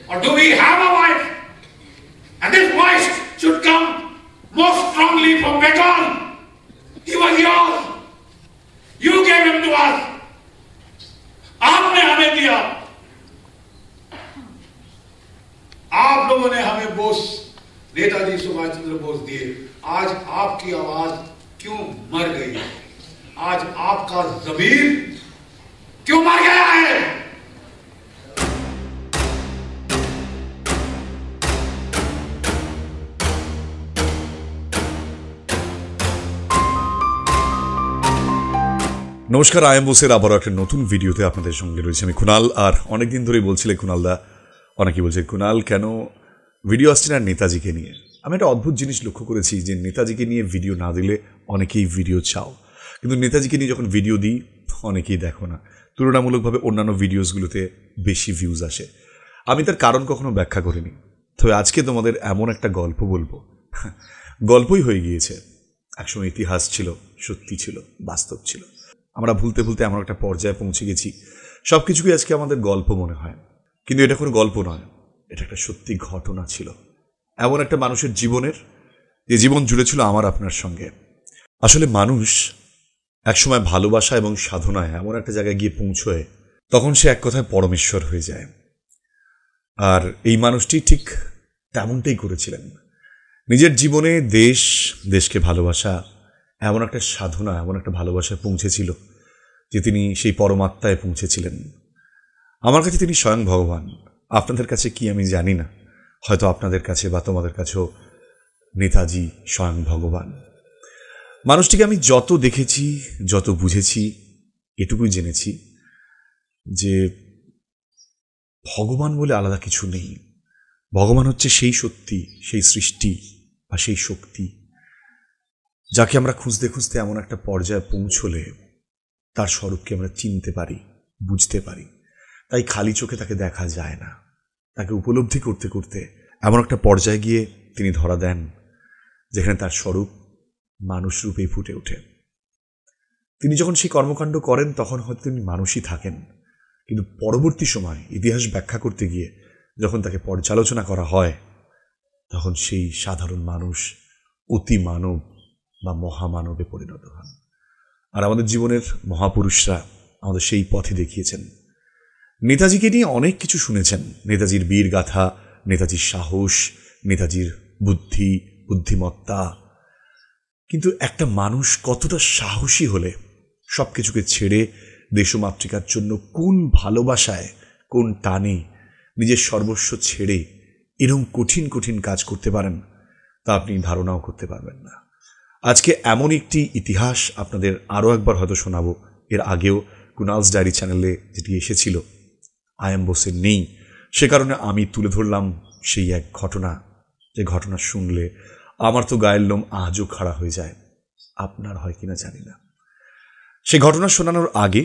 or do we have a voice? And this voice should come most strongly from Bengal. He was yours. You gave him to us. आपने हमें दिया. आप लोगों ने हमें बोस नेताजी सुभाष चंद्र बोस दिए. आज आपकी आवाज क्यों मर गई? आज आपका ज़मीर क्यों मर गया है? নমস্কার, আই এম বোসের আবারও একটা নতুন ভিডিওতে আপনাদের সঙ্গে রয়েছে আমি কুণাল। আর অনেকদিন ধরেই বলছিলে কুণালদা, অনেকেই বলছে কুণাল কেন ভিডিও আসছে না নেতাজিকে নিয়ে। আমি একটা অদ্ভুত জিনিস লক্ষ্য করেছি যে নেতাজিকে নিয়ে ভিডিও না দিলে অনেকেই ভিডিও চাও, কিন্তু নেতাজিকে নিয়ে যখন ভিডিও দিই অনেকেই দেখো না। তুলনামূলকভাবে অন্যান্য ভিডিওসগুলোতে বেশি ভিউজ আসে। আমি তার কারণ কখনো ব্যাখ্যা করিনি, তবে আজকে তোমাদের এমন একটা গল্প বলবো, গল্পই হয়ে গিয়েছে। একসময় ইতিহাস ছিল, সত্যি ছিল, বাস্তব ছিল। আমরা ভুলতে ভুলতে এমন একটা পর্যায়ে পৌঁছে গেছি, সব কিছুকে আজকে আমাদের গল্প মনে হয়, কিন্তু এটা কোনো গল্প নয়, এটা একটা সত্যি ঘটনা ছিল। এমন একটা মানুষের জীবনের, যে জীবন জুড়ে ছিল আমার আপনার সঙ্গে। আসলে মানুষ একসময় ভালোবাসা এবং সাধনায় এমন একটা জায়গায় গিয়ে পৌঁছয়, তখন সে এক কথায় পরমেশ্বর হয়ে যায়। আর এই মানুষটি ঠিক তেমনটাই করেছিলেন। নিজের জীবনে দেশকে ভালোবাসা, এমন একটা সাধনা, এমন একটা ভালোবাসায় পৌঁছেছিল যে তিনি সেই পরমাত্মায় পৌঁছেছিলেন। আমার কাছে তিনি স্বয়ং ভগবান। আপনাদের কাছে কি আমি জানি না, হয়তো আপনাদের কাছে বা তোমাদের কাছেও নেতাজি স্বয়ং ভগবান। মানুষটিকে আমি যত দেখেছি, যত বুঝেছি, এটুকুই জেনেছি যে ভগবান বলে আলাদা কিছু নেই। ভগবান হচ্ছে সেই সত্যি, সেই সৃষ্টি বা সেই শক্তি যাকে আমরা খুঁজতে খুঁজতে এমন একটা পর্যায়ে পৌঁছলে তার স্বরূপকে আমরা চিনতে পারি, বুঝতে পারি। তাই খালি চোখে তাকে দেখা যায় না, তাকে উপলব্ধি করতে করতে এমন একটা পর্যায়ে গিয়ে তিনি ধরা দেন যেখানে তার স্বরূপ মানুষ রূপেই ফুটে ওঠে। তিনি যখন সেই কর্মকাণ্ড করেন তখন হয়তো তিনি মানুষই থাকেন, কিন্তু পরবর্তী সময় ইতিহাস ব্যাখ্যা করতে গিয়ে যখন তাকে পর্যালোচনা করা হয়, তখন সেই সাধারণ মানুষ অতি মানব বা মহামানবে পরিণত হন। আর আমাদের জীবনের মহাপুরুষরা আমাদের সেই পথে দেখিয়েছেন। নেতাজিকে নিয়ে অনেক কিছু শুনেছেন, নেতাজির বীর গাথা, নেতাজির সাহস, নেতাজির বুদ্ধিমত্তা। কিন্তু একটা মানুষ কতটা সাহসী হলে সব কিছুকে ছেড়ে দেশমাতৃকার জন্য কোন ভালোবাসায়, কোন টানে নিজের সর্বস্ব ছেড়ে এরকম কঠিন কঠিন কাজ করতে পারেন, তা আপনি ধারণাও করতে পারবেন না। আজকে এমন একটি ইতিহাস আপনাদের আরও একবার হয়তো শোনাবো। এর আগেও কুণালস ডায়েরি চ্যানেলে যেটি এসেছিল, আই এম বোসের নেই, সে কারণে আমি তুলে ধরলাম সেই এক ঘটনা, যে ঘটনা শুনলে আমার তো গায়ের লোম আজও খাড়া হয়ে যায়। আপনার হয় কিনা জানি না। সেই ঘটনা শোনানোর আগে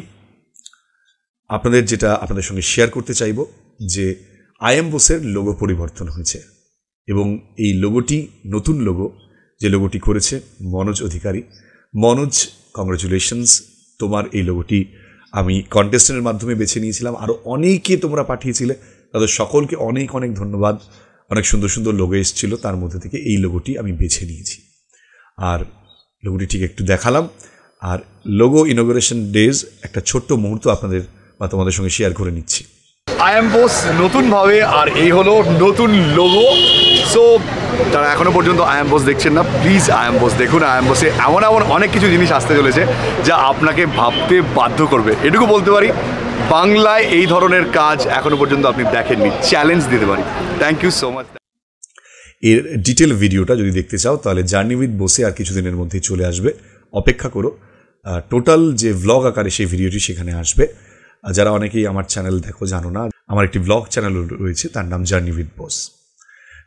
আপনাদের সঙ্গে শেয়ার করতে চাইব যে আই এম বোসের লোগো পরিবর্তন হয়েছে, এবং এই লোগোটি নতুন লোগো, যে লোগোটি করেছে মনোজ অধিকারী। মনোজ, কংগ্রেচুলেশনস, তোমার এই লোগোটি আমি কন্টেস্টেন্টের মাধ্যমে বেছে নিয়েছিলাম। আরও অনেকে তোমরা পাঠিয়েছিলে, তাদের সকলকে অনেক অনেক ধন্যবাদ। অনেক সুন্দর সুন্দর লোগো এসেছিল, তার মধ্যে থেকে এই লোগোটি আমি বেছে নিয়েছি। আর লোগোটি ঠিক একটু দেখালাম। আর লোগো ইনগ্রেশন ডেজ একটা ছোট্ট মুহূর্ত আপনাদের বা তোমাদের সঙ্গে শেয়ার করে নিচ্ছি। আই এম বোস নতুনভাবে, আর এই হলো নতুন লোগো। সো যারা এখনও পর্যন্ত আই এম বোস দেখছেন না, প্লিজ আই এম বোস দেখুন। আই এম বোসে এমন অনেক কিছু জিনিস আসতে চলেছে যা আপনাকে ভাবতে বাধ্য করবে। এটুকু বলতে পারি, বাংলায় এই ধরনের কাজ এখনও পর্যন্ত আপনি দেখেননি, চ্যালেঞ্জ দিতে পারি। Thank you so much. এর ডিটেল ভিডিওটা যদি দেখতে চাও তাহলে জার্নি উইথ বোসে আর কিছুদিনের মধ্যেই চলে আসবে, অপেক্ষা করো। টোটাল যে ভ্লগ আকারে সেই ভিডিওটি সেখানে আসবে। যারা অনেকেই আমার চ্যানেল দেখো জানো না, আমার একটি ভ্লগ চ্যানেল রয়েছে, তার নাম জার্নি উইথ বোস।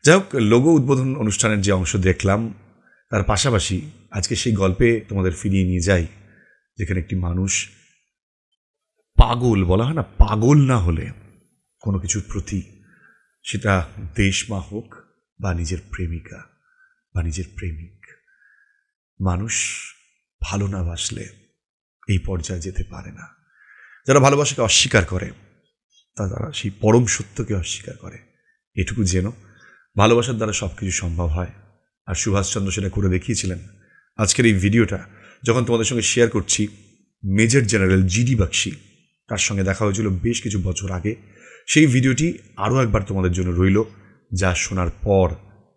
যাই হোক, লোগো উদ্বোধন অনুষ্ঠানের যে অংশ দেখলাম, তার পাশাপাশি আজকে সেই গল্পে তোমাদের ফিরিয়ে নিয়ে যাই, যেখানে একটি মানুষ পাগল, বলা হয় না, পাগল না হলে কোনো কিছুর প্রতি, সেটা দেশ মা হোক বা নিজের প্রেমিকা বা নিজের প্রেমিক, মানুষ ভালো না বাসলে এই পর্যায়ে যেতে পারে না। যারা ভালোবাসাকে অস্বীকার করে তারা সেই পরম সত্যকে অস্বীকার করে। এটুকু জেনো, ভালোবাসার দ্বারা সব কিছু সম্ভব হয়। আর সুভাষচন্দ্র সেটা করে দেখিয়েছিলেন। আজকের এই ভিডিওটা যখন তোমাদের সঙ্গে শেয়ার করছি, মেজর জেনারেল জিডি বাগচি, তার সঙ্গে দেখা হয়েছিল বেশ কিছু বছর আগে। সেই ভিডিওটি আরও একবার তোমাদের জন্য রইল, যা শোনার পর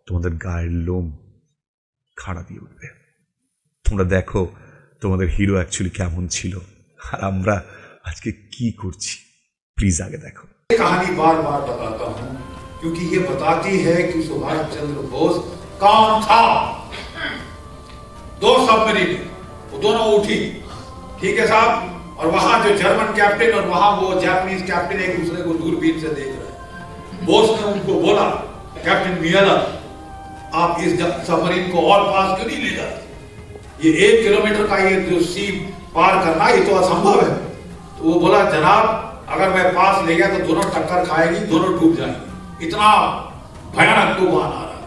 তোমাদের গায়ের লোম খাড়া দিয়ে উঠবে। তোমরা দেখো তোমাদের হিরো অ্যাকচুয়ালি কেমন ছিল, আর আমরা আজকে কি করছি। प्लीज आगे देखो। कहानी बार बार बताता हूं क्योंकि ये बताती है कि सुभाष चंद्र बोस कौन था। दो सबमरीन, वो दोनों उठी, ठीक है साहब, और वहां जो जर्मन कैप्टन और वहां वो जापानीज कैप्टन एक दूसरे को दूरबीन से देख रहे हैं। बोस ने उनको बोला, कैप्टन मियाला, आप इस सबमरीन को और पास क्यों नहीं ले जाते? ये 1 किलोमीटर का ये जो सी पार करना ये तो असंभव है। तो वो बोला, जनाब अगर मैं पास ले गया तो दोनों टक्कर खाएगी, दोनों डूब जाएंगे, इतना भयानक तूफान आ रहा है।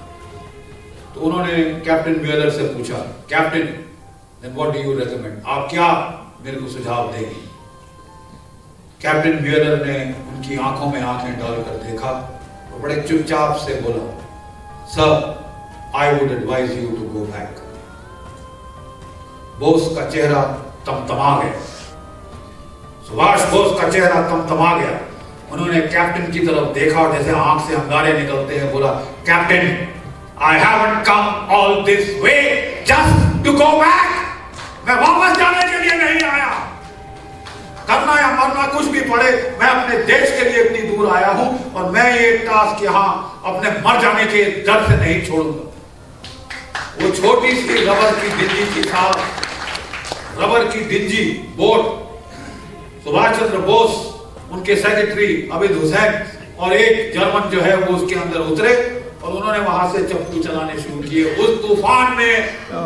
तो उन्होंने कैप्टन म्यूलर से पूछा, captain then what do you recommend, आप क्या मेरे को सुझाव देंगे? कैप्टन म्यूलर ने उनकी आंखों में आंखें डालकर देखा और बड़े चुपचाप से बोला, sir I would advise you to go back. Bose का चेहरा तमतमा गया, सुभाष बोस का चेहरा तमतमा गया। उन्होंने कैप्टन की तरफ देखा और जैसे आंख से अंगारे निकलते हैं बोला, captain I haven't come all this way just to go back. मैं वापस जाने के लिए नहीं आया, करना या मरना कुछ भी पड़े, मैं अपने देश के लिए इतनी दूर आया हूं और मैं ये टास्क यहां अपने मर जाने के डर से नहीं छोड़ूंगा। वो छोटी सी रबर की डिंजी की साथ, रबर की डिंजी बोट, सुभाष चंद्र बोस, उनके सेक्रेटरी अबिद हुसैन और एक जर्मन जो है वो उसके अंदर उतरे और उन्होंने वहां से चप्पू चलाने शुरू किए। उस तूफान में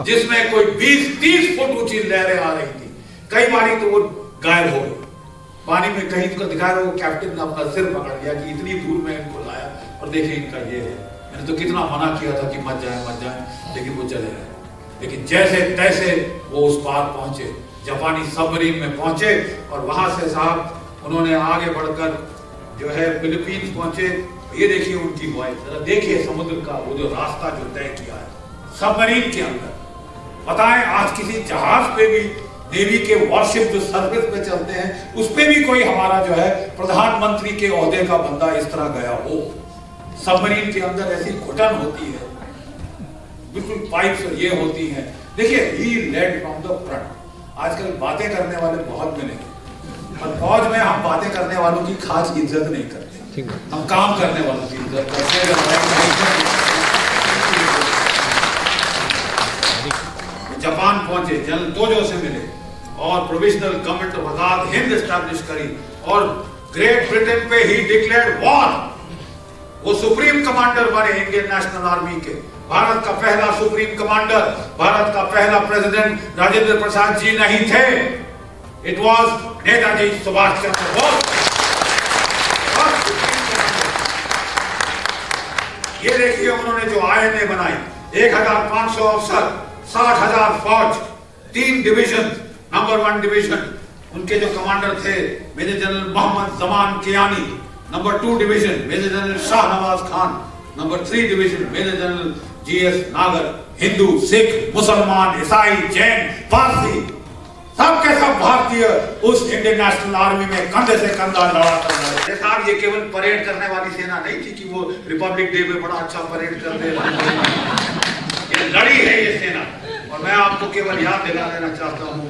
जिसमें कोई 20-30 फुट ऊंची लहरें आ रही थी, कई बारी तो वो गायब हो गए पानी में। कहीं तो दिखा रहे, वो कैप्टन ने अपना सिर पकड़ लिया कि इतनी दूर में इनको लाया और देखिए इनका ये है, मैंने तो कितना मना किया था कि मत जाए, लेकिन वो चले गए। लेकिन जैसे तैसे वो उस पार पहुंचे, जापानी सबमरीन में पहुंचे और वहां से साहब उन्होंने आगे बढ़कर जो है फिलीपींस पहुंचे। ये देखिए उनकी वॉइस, जरा देखिए समुद्र का वो जो रास्ता जो तय किया है सबमरीन के अंदर। बताएं आज किसी जहाज पे भी, नेवी के वॉरशिप जो सर्विस पे चलते हैं, उस पे भी कोई हमारा जो है प्रधानमंत्री के ओहदे का बंदा इस तरह गया हो? सबमरीन के अंदर ऐसी घुटन होती है, बिल्कुल पाइप्स ये होती हैं। देखिए ही लेड फ्रॉम द फ्रंट। आजकल बातें करने वाले बहुत मिलेंगे और फौज में हम बातें करने वालों की खास इज्जत नहीं करते, हम काम करने वालों की इज्जत करते हैं। जापान पहुंचे, जनरल तोजो से मिले और provisional government of Azad Hind establish करी और ग्रेट ब्रिटेन पे ही डिक्लेयर्ड वॉर। वो सुप्रीम कमांडर बने इंडियन नेशनल आर्मी के, भारत का पहला सुप्रीम कमांडर, भारत का पहला प्रेसिडेंट राजेंद्र प्रसाद जी नहीं थे, इट वॉज नेताजी सुभाष चंद्र बोस। ये देखिए उन्होंने जो आईएनए बनाई, 1500 अफसर, 60,000 फौज, 3 डिवीजन, नंबर 1 डिवीजन उनके जो कमांडर थे major general Mohammad Zaman Kiani, number 2 division major general Shahnawaz Khan, number 3 division major general GS Nagar. Hindu, Sikh, मुसलमान, ईसाई, जैन, पारसी, सब के सब भारतीय उस इंडियन नेशनल आर्मी में कंधे से कंधा लड़ा कर रहे थे। साहब ये केवल परेड करने वाली सेना नहीं थी कि वो रिपब्लिक डे में बड़ा अच्छा परेड करते हैं, ये लड़ी है ये सेना। और मैं आपको केवल याद दिला देना चाहता हूँ,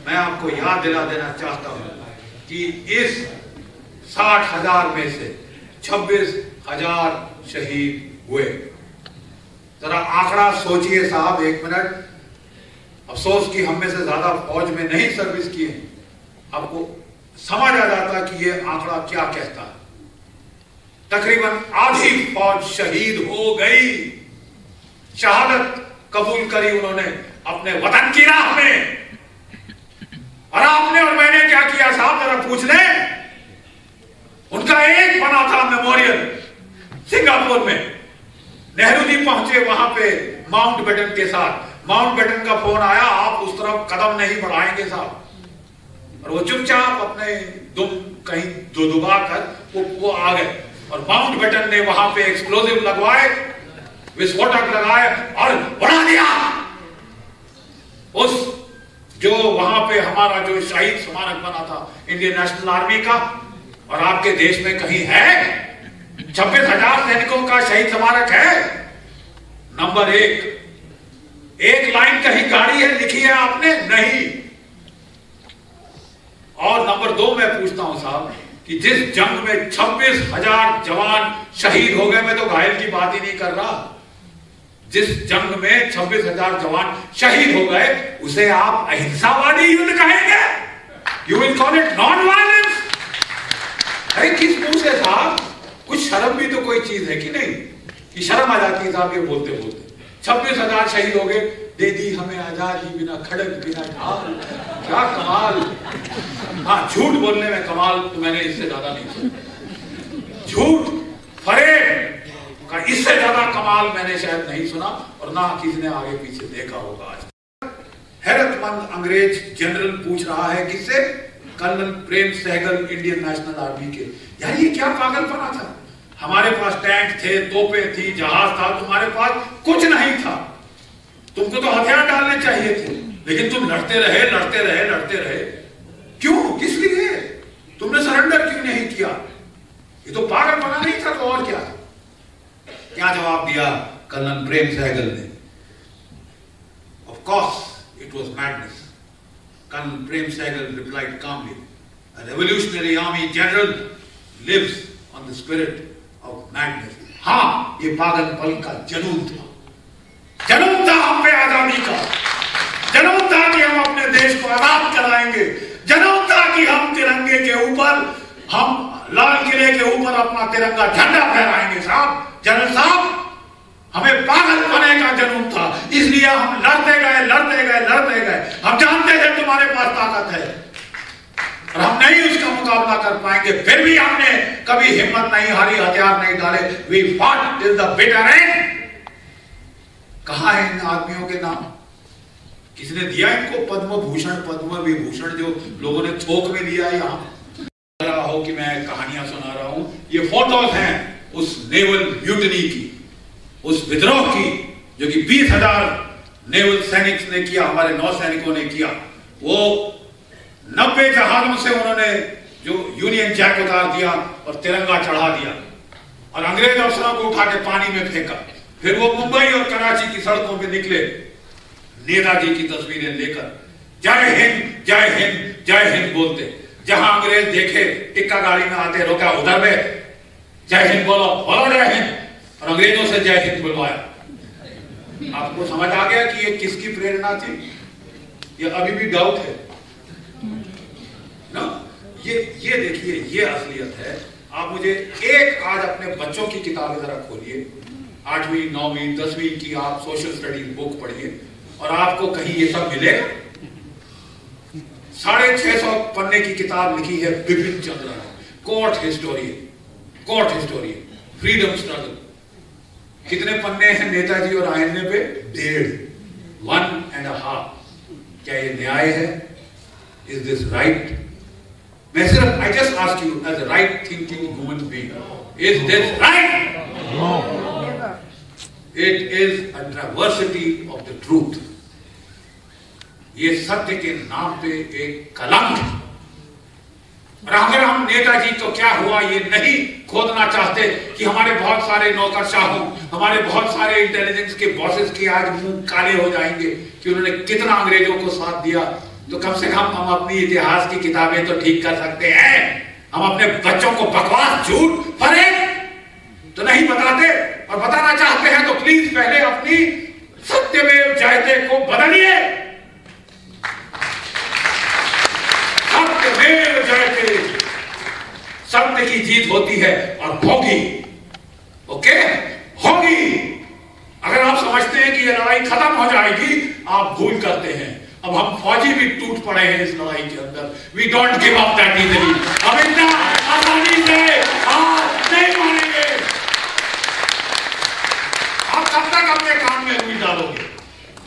मैं आपको याद दिला देना चाहता हूँ कि इस 60,000 में से 26,000 शहीद हुए। जरा आंकड़ा सोचिए साहब, 1 मिनट। अफसोस कि हम में से ज्यादा फौज में नहीं सर्विस किए, आपको समझ आ जाता कि ये आंकड़ा क्या कहता है। तकरीबन आधी फौज शहीद हो गई, शहादत कबूल करी उन्होंने अपने वतन की राह में। और आपने और मैंने क्या किया साहब, जरा पूछ लें। उनका एक बना था मेमोरियल सिंगापुर में, नेहरू जी पहुंचे वहां पे माउंटबेटन के साथ, माउंटबेटन का फोन आया, आप उस तरफ कदम नहीं बढ़ाएंगे साहब। और वो चुपचाप अपने दुम कहीं दुबा कर वो आ गए। और माउंटबेटन ने वहां पे एक्सप्लोजिव लगवाए, विस्फोटक लगाए और उड़ा दिया। उस जो वहां पे हमारा जो शहीद स्मारक बना था इंडियन नेशनल आर्मी का, और आपके देश में कहीं है 26,000 सैनिकों का शहीद स्मारक है? नंबर एक लाइन कहीं गाड़ी है लिखी है आपने? नहीं। और नंबर 2 मैं पूछता हूं साहब कि जिस जंग में 26,000 जवान शहीद हो गए, मैं तो घायल की बात ही नहीं कर रहा, जिस जंग में 26,000 जवान शहीद हो गए उसे आप अहिंसावादी युद्ध कहेंगे? You will call it non violence? अरे किस मुंह से साहब? कुछ शर्म भी तो कोई चीज है कि नहीं, कि शर्म आ जाती है साहब ये बोलते बोलते। 26,000 शहीद हो गए, दे दी हमें आजादी बिना खड़क बिना ढाल, क्या कमाल। हाँ, झूठ बोलने में कमाल तो मैंने इससे ज्यादा नहीं सुना। झूठ फरेब का इससे ज्यादा कमाल मैंने शायद नहीं सुना, और ना किसी ने आगे पीछे देखा होगा। आज हैरतमंद अंग्रेज जनरल पूछ रहा है किससे? Colonel Prem Sahgal, Indian national army के। यार ये क्या पागलपना था? हमारे पास टैंक थे, तोपें थी, जहाज था, तुम्हारे पास कुछ नहीं था। तुमको तो हथियार डालने चाहिए थे, लेकिन तुम लड़ते रहे। क्यों? किस लिए? तुमने सरेंडर क्यों नहीं किया? ये तो पागलपना नहीं था तो और क्या? क्या जवाब दिया कर्नल प्रेम सहगल ने? Of course it was madness. Colonel Prem Sehgal replied calmly, "A revolutionary army general lives on the spirit of madness." हाँ, ये पागलपन का जनून था हम पे आजादी का, जनून था कि हम अपने देश को आजाद कराएंगे, जनून था कि हम तिरंगे के ऊपर, हम लाल किले के ऊपर अपना तिरंगा झंडा फहराएंगे। साहब, जनरल साहब, हमें पागल होने का जुनून था, इसलिए हम लड़ते गए। हम जानते थे तुम्हारे पास ताकत है और हम नहीं उसका मुकाबला कर पाएंगे, फिर भी हमने कभी हिम्मत नहीं हारी, हथियार नहीं डाले। We fought till the bitter end। कहाँ है इन आदमियों के नाम? किसने दिया इनको पद्म भूषण, पद्म विभूषण जो लोगों ने थोक में लिया? यहाँ रहा हो कि मैं कहानियां सुना रहा हूं। ये फोटोज हैं उस नेवल म्यूटनी की, उस विद्रोह की, जो कि 20,000 नेवल सैनिक ने किया, हमारे नौसैनिकों ने किया। वो 90 जहाजों से उन्होंने जो यूनियन जैक उतार दिया और तिरंगा चढ़ा दिया और अंग्रेज अफसरों को उठा के पानी में फेंका। फिर वो मुंबई और कराची की सड़कों पे निकले नेताजी की तस्वीरें लेकर, जय हिंद जय हिंद जय हिंद बोलते। जहां अंग्रेज देखे टिक्का गाड़ी में आते, रोका, उधर में जय हिंद बोलो, बोलो जय हिंद, और अंग्रेजों से जय हिंद बुलवाया। आपको समझ आ गया कि ये किसकी प्रेरणा थी? ये अभी भी डाउट है ना? ये देखिए, ये असलियत है। आप मुझे एक आज अपने बच्चों की किताबें जरा खोलिए, 8वीं 9वीं 10वीं की आप सोशल स्टडीज बुक पढ़िए और आपको कहीं ये सब मिलेगा? 650 पन्ने की किताब लिखी है Bipin Chandra, court historian, freedom struggle. कितने पन्ने हैं नेताजी और आईएनए पे? 1.5। क्या ये न्याय है? Is this right? मैं सिर्फ I just ask you as a right thinking human being, is this right? It is a travesty of the truth. ये सत्य के नाम पे एक कलंक है। और अगर हम नेताजी को क्या हुआ ये नहीं खोदना चाहते कि हमारे बहुत सारे नौकरशाहों, हमारे बहुत सारे इंटेलिजेंस के बॉसेस के आज मुंह काले हो जाएंगे कि उन्होंने कितना अंग्रेजों को साथ दिया, तो कम से कम हम अपनी इतिहास की किताबें तो ठीक कर सकते हैं। हम अपने बच्चों को बकवास, झूठ, फरेब तो नहीं बताते, और बताना चाहते हैं तो प्लीज पहले अपनी सत्यमेव जयते को बदलिए। सत्यमेव जयते, सत्य की जीत होती है और होगी। ओके, होगी। अगर आप समझते हैं कि ये लड़ाई खत्म हो जाएगी, आप भूल करते हैं। अब हम फौजी भी टूट पड़े हैं इस लड़ाई के अंदर। We don't give up that easily. हम इतना आसानी से हार नहीं मानेंगे। आप कब तक अपने काम में रुई डालोगे?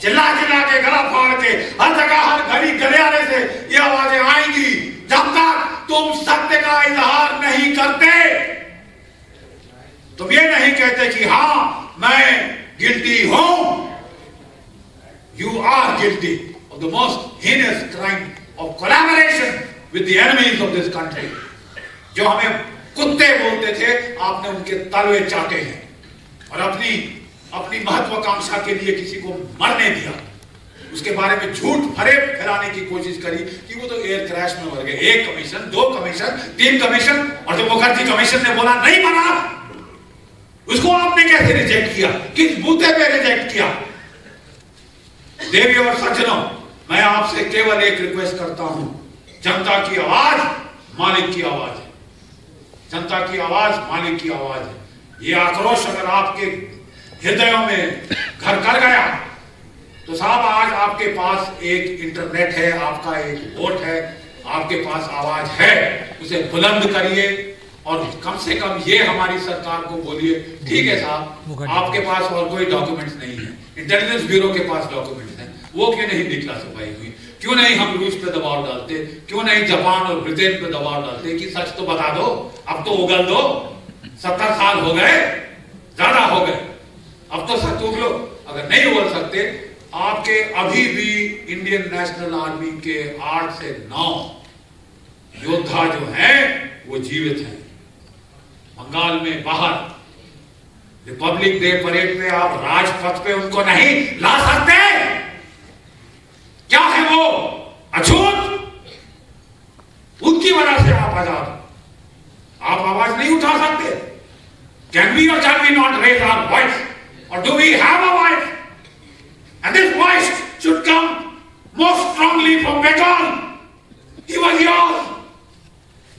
चिल्ला चिल्ला के, गला फाड़ के, हर जगह हर घड़ी गलियारे से ये आवाजें आएंगी जब तक तुम सत्य का इजहार नहीं करते। तुम ये नहीं कहते कि हाँ मैं गिल्टी हूं। You are guilty of the most heinous crime of collaboration with the enemies of this country. जो हमें कुत्ते बोलते थे, आपने उनके तलवे चाटे हैं और अपनी महत्वाकांक्षा के लिए किसी को मरने दिया। उसके बारे में झूठ फरेब फैलाने की कोशिश करी कि वो तो एयर क्रैश में मर गए। 1 कमीशन, 2 कमीशन, 3 कमीशन, और जो मुखर्जी कमीशन ने बोला नहीं बना, उसको आपने कैसे रिजेक्ट किया? किस बूते पे रिजेक्ट किया? देवी और सज्जनों, मैं आपसे केवल एक रिक्वेस्ट करता हूं, जनता की आवाज मालिक की आवाज है। जनता की आवाज मालिक की आवाज है। ये आक्रोश अगर आपके हृदयों में घर कर गया तो साहब आज आपके पास एक इंटरनेट है, आपका एक वोट है, आपके पास आवाज है, उसे बुलंद करिए और कम से कम ये हमारी सरकार को बोलिए, ठीक है साहब आपके पास और कोई डॉक्यूमेंट्स नहीं है, इंटेलिजेंस ब्यूरो के पास डॉक्यूमेंट्स हैं, वो क्यों नहीं डिक्लासिफाई हुई? क्यों नहीं हम रूस पे दबाव डालते? क्यों नहीं जापान और ब्रिटेन पे दबाव डालते कि सच तो बता दो, अब तो उगल दो। 70 साल हो गए, ज्यादा हो गए, अब तो सच उगलो। अगर नहीं उगल सकते, आपके अभी भी इंडियन नेशनल आर्मी के 8 से 9 योद्धा जो हैं वो जीवित हैं। बंगाल में बाहर रिपब्लिक डे परेड पे आप राजपथ पे उनको नहीं ला सकते। क्या है वो? अछूत। उनकी वजह से आप आजाद, आप आवाज नहीं उठा सकते। Can we or can we not raise our voice, और do we have a voice? And this voice should come most strongly from Bengal. He was yours,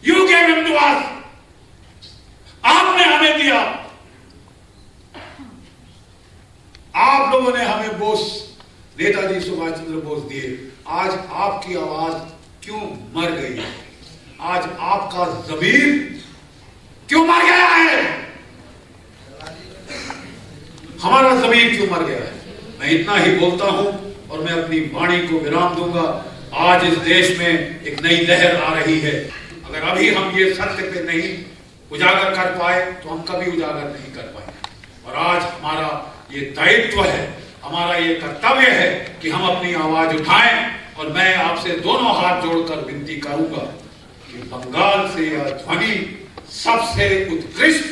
you gave him to us, आपने हमें दिया। आप लोगों ने हमें बोस, नेताजी सुभाष चंद्र बोस दिए। आज आपकी आवाज क्यों मर गई है? आज आपका ज़मीर क्यों मर गया है? हमारा ज़मीर क्यों मर गया है? मैं इतना ही बोलता हूं और मैं अपनी वाणी को विराम दूंगा। आज इस देश में एक नई लहर आ रही है। अगर अभी हम ये सत्य पे नहीं उजागर कर पाए तो हम कभी उजागर नहीं कर पाए। और आज हमारा ये दायित्व है, हमारा ये कर्तव्य है कि हम अपनी आवाज उठाएं। और मैं आपसे दोनों हाथ जोड़कर विनती करूंगा कि बंगाल से यह ध्वनि सबसे उत्कृष्ट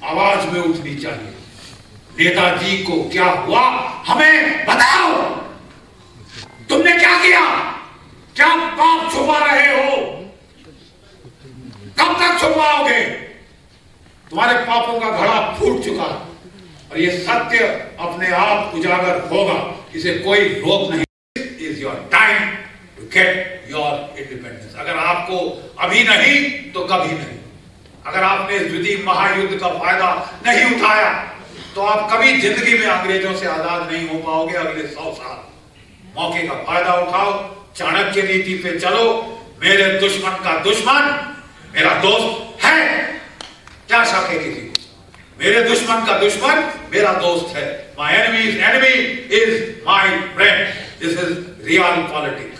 आवाज में उठनी चाहिए। नेताजी को क्या हुआ हमें बताओ। तुमने क्या किया? क्या पाप छुपा रहे हो? कब तक छुपाओगे? तुम्हारे पापों का घड़ा फूट चुका और ये सत्य अपने आप उजागर होगा, इसे कोई रोक नहीं। Is your time to get your independence. अगर आपको अभी नहीं तो कभी नहीं। अगर आपने द्वितीय महायुद्ध का फायदा नहीं उठाया तो आप कभी जिंदगी में अंग्रेजों से आजाद नहीं हो पाओगे। अगले 100 साल मौके का फायदा उठाओ, चाणक्य नीति पे चलो। मेरे दुश्मन का दुश्मन मेरा दोस्त है। क्या शक है किसी को? मेरे दुश्मन का दुश्मन मेरा दोस्त है। My enemy's enemy is my friend. This is real politics.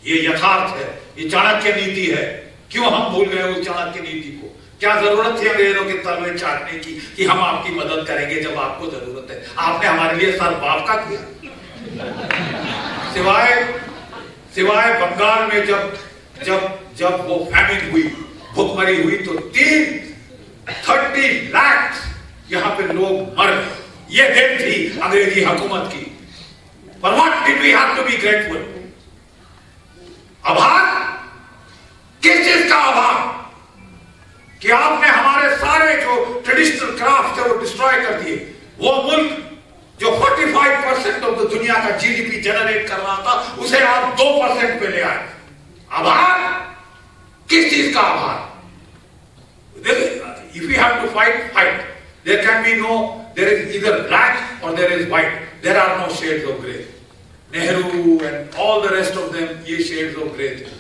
ये यथार्थ है, ये चाणक्य नीति है। क्यों हम भूल गए उस चाणक्य नीति को? क्या जरूरत थी अंग्रेजों के तलवे चाटने की कि हम आपकी मदद करेंगे जब आपको जरूरत है? आपने हमारे लिए सर बाप का किया। सिवाय बंगाल में जब वो फैमिन हुई, भूखमरी हुई, तो 30 लाख यहां पे लोग मर गए। ये दिन थी अंग्रेजी हुकूमत की। For what did we have to be grateful? आभार? किस चीज का आभार? कि आपने हमारे सारे जो ट्रेडिशनल क्राफ्ट है वो डिस्ट्रॉय कर दिए। वो मुल्क जो 45% ऑफ द दुनिया का जीडीपी जनरेट कर रहा था, उसे आप 2% पे ले आए। आभार? किस चीज का आभार? If we have to fight. There can be there is either black or there is white. There are no shades of grey. Nehru and all the rest of them, ये shades of grey थे।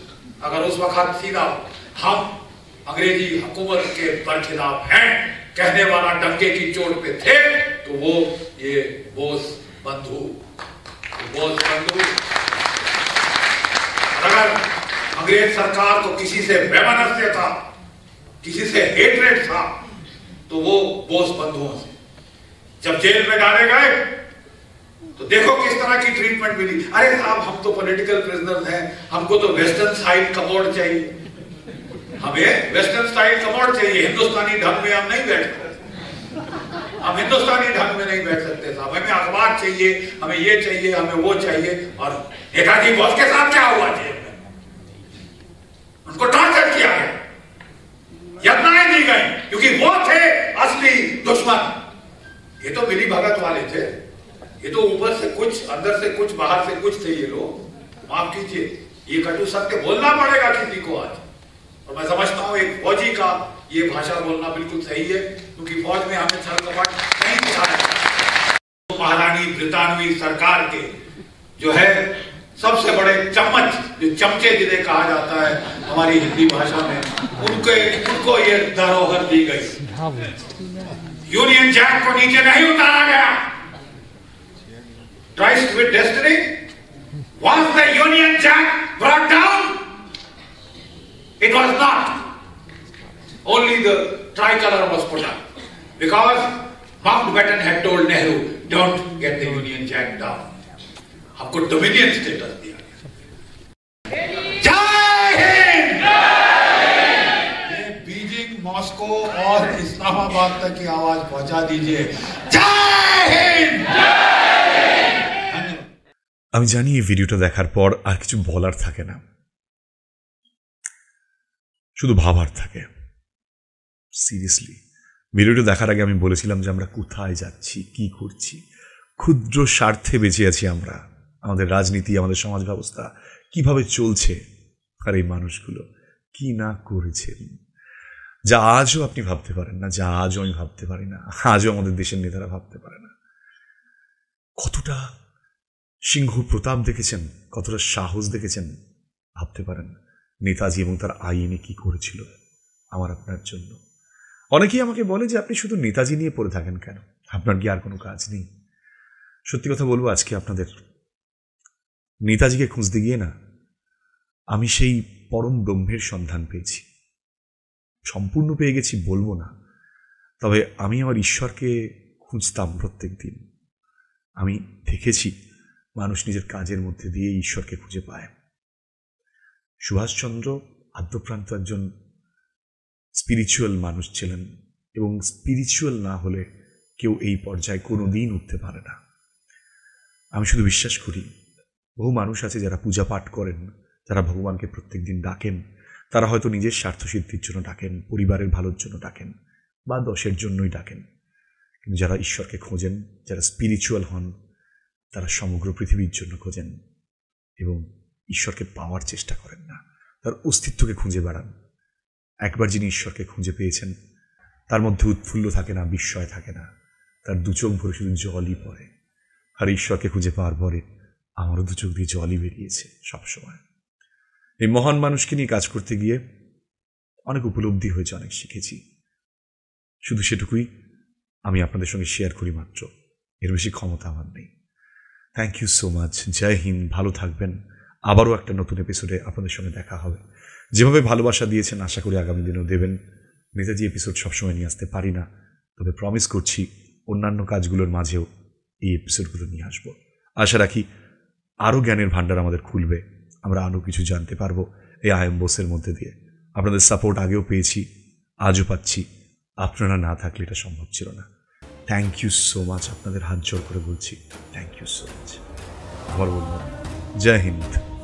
अगर उस वक्त सीधा हम अंग्रेजी हुकूमत के बरखिलाफ हैं कहने वाला डंके की चोट पे थे, तो वो ये बोस बंधु। अगर अंग्रेज सरकार को किसी से वैमनस्य था, किसी से हेट्रेड था, तो वो बोस बंधुओं से। जब जेल में डाले गए तो देखो किस तरह की ट्रीटमेंट मिली। अरे साहब हम तो पॉलिटिकल प्रिजनर हैं, हमको तो वेस्टर्न स्टाइल कमोड चाहिए, हमें वेस्टर्न स्टाइल कमोड चाहिए, हिंदुस्तानी ढंग में हम नहीं बैठ सकते, हम हिंदुस्तानी ढंग में नहीं बैठ सकते साहब, हमें अखबार चाहिए, हमें ये चाहिए, हमें वो चाहिए। और नेताजी बोस के साथ क्या हुआ जेल में? उनको टॉर्चर किया गया, यातनाएं दी गई, क्योंकि वो थे असली दुश्मन। ये तो मिली भगत वाले थे, ये तो ऊपर से कुछ, अंदर से कुछ, बाहर से कुछ थे ये लोग। माफ कीजिए, ये कटु सत्य बोलना पड़ेगा किसी को आज। और मैं समझता हूं एक फौजी का ये भाषा बोलना बिल्कुल सही है, क्योंकि फौज में हमें छल कपट नहीं सिखाया। तो महारानी ब्रितानवी सरकार के जो है सबसे बड़े चम्मच, जो चमचे जिन्हें कहा जाता है हमारी हिंदी भाषा में, उनको ये धरोहर दी गई। यूनियन जैक को नीचे नहीं उतारा गया। Triced with destiny, was the Union Jack brought down? It was not. Only the tricolor was put up, because Mountbatten had told Nehru, "Don't get the Union Jack down." हमको dominion status दिया गया। जय हिंद। ये Beijing, Moscow और इस्लामाबाद तक की आवाज पहुंचा दीजिए। जय हिंद। আমি জানি এই ভিডিওটা দেখার পর আর কিছু বলার থাকে না, শুধু ভাবার থাকে। সিরিয়াসলি ভিডিওটা দেখার আগে আমি বলেছিলাম যে আমরা কোথায় যাচ্ছি, কি করছি, ক্ষুদ্র স্বার্থে বেঁচে আছি আমরা, আমাদের রাজনীতি, আমাদের সমাজ ব্যবস্থা কিভাবে চলছে, আর এই মানুষগুলো কি না করেছেন, যা আজও আপনি ভাবতে পারেন না, যা আজও আমি ভাবতে পারি না, আজও আমাদের দেশের নেতারা ভাবতে পারে না। কতটা সিংহ প্রতাপ দেখেছেন, কতটা সাহস দেখেছেন, ভাবতে পারেন নেতাজি এবং তার আইনে কি করেছিল আমার আপনার জন্য। অনেকেই আমাকে বলে যে আপনি শুধু নেতাজি নিয়ে পড়ে থাকেন কেন, আপনার কি আর কোনো কাজ নেই? সত্যি কথা বলবো, আজকে আপনাদের নেতাজিকে খুঁজতে গিয়ে না আমি সেই পরম ব্রহ্মের সন্ধান পেয়েছি। সম্পূর্ণ পেয়ে গেছি বলবো না, তবে আমি আমার ঈশ্বরকে খুঁজতাম প্রত্যেক দিন। আমি দেখেছি মানুষ নিজের কাজের মধ্যে দিয়ে ঈশ্বরকে খুঁজে পায়। সুভাষচন্দ্র আদ্যপ্রান্ত একজন স্পিরিচুয়াল মানুষ ছিলেন, এবং স্পিরিচুয়াল না হলে কেউ এই পর্যায়ে কোনো দিন উঠতে পারে না। আমি শুধু বিশ্বাস করি বহু মানুষ আছে যারা পূজা পাঠ করেন, যারা ভগবানকে প্রত্যেক দিন ডাকেন, তারা হয়তো নিজের স্বার্থসিদ্ধির জন্য ডাকেন, পরিবারের ভালোর জন্য ডাকেন, বা দশের জন্যই ডাকেন। কিন্তু যারা ঈশ্বরকে খোঁজেন, যারা স্পিরিচুয়াল হন, তারা সমগ্র পৃথিবীর জন্য খোঁজেন এবং ঈশ্বরকে পাওয়ার চেষ্টা করেন না, তার অস্তিত্বকে খুঁজে বেড়ান। একবার যিনি ঈশ্বরকে খুঁজে পেয়েছেন তার মধ্যে উৎফুল্ল থাকে না, বিস্ময় থাকে না, তার দু চোখ ভরে শুধু জলই পড়ে। আর ঈশ্বরকে খুঁজে পাওয়ার পরে আমারও দু চোখ দিয়ে জলই বেরিয়েছে সবসময়। এই মহান মানুষকে নিয়ে কাজ করতে গিয়ে অনেক উপলব্ধি হয়েছে, অনেক শিখেছি। শুধু সেটুকুই আমি আপনাদের সঙ্গে শেয়ার করি মাত্র, এর বেশি ক্ষমতা আমার নেই। Thank you so much. জয় হিন্দ। ভালো থাকবেন। আবারও একটা নতুন এপিসোডে আপনাদের সঙ্গে দেখা হবে। যেভাবে ভালোবাসা দিয়েছেন আশা করি আগামী দিনেও দেবেন। নেতাজি এপিসোড সবসময় নিয়ে আসতে পারি না, তবে প্রমিস করছি অন্যান্য কাজগুলোর মাঝেও এই এপিসোডগুলো নিয়ে আসবো। আশা রাখি আরও জ্ঞানের ভাণ্ডার আমাদের খুলবে, আমরা আরও কিছু জানতে পারবো এই আই এম বোসের মধ্যে দিয়ে। আপনাদের সাপোর্ট আগেও পেয়েছি, আজও পাচ্ছি। আপনারা না থাকলে এটা সম্ভব ছিল না। Thank you so much. আপনাদের হাত জোর করে বলছি থ্যাংক ইউ সো মাচ। আবার বললাম জয় হিন্দ।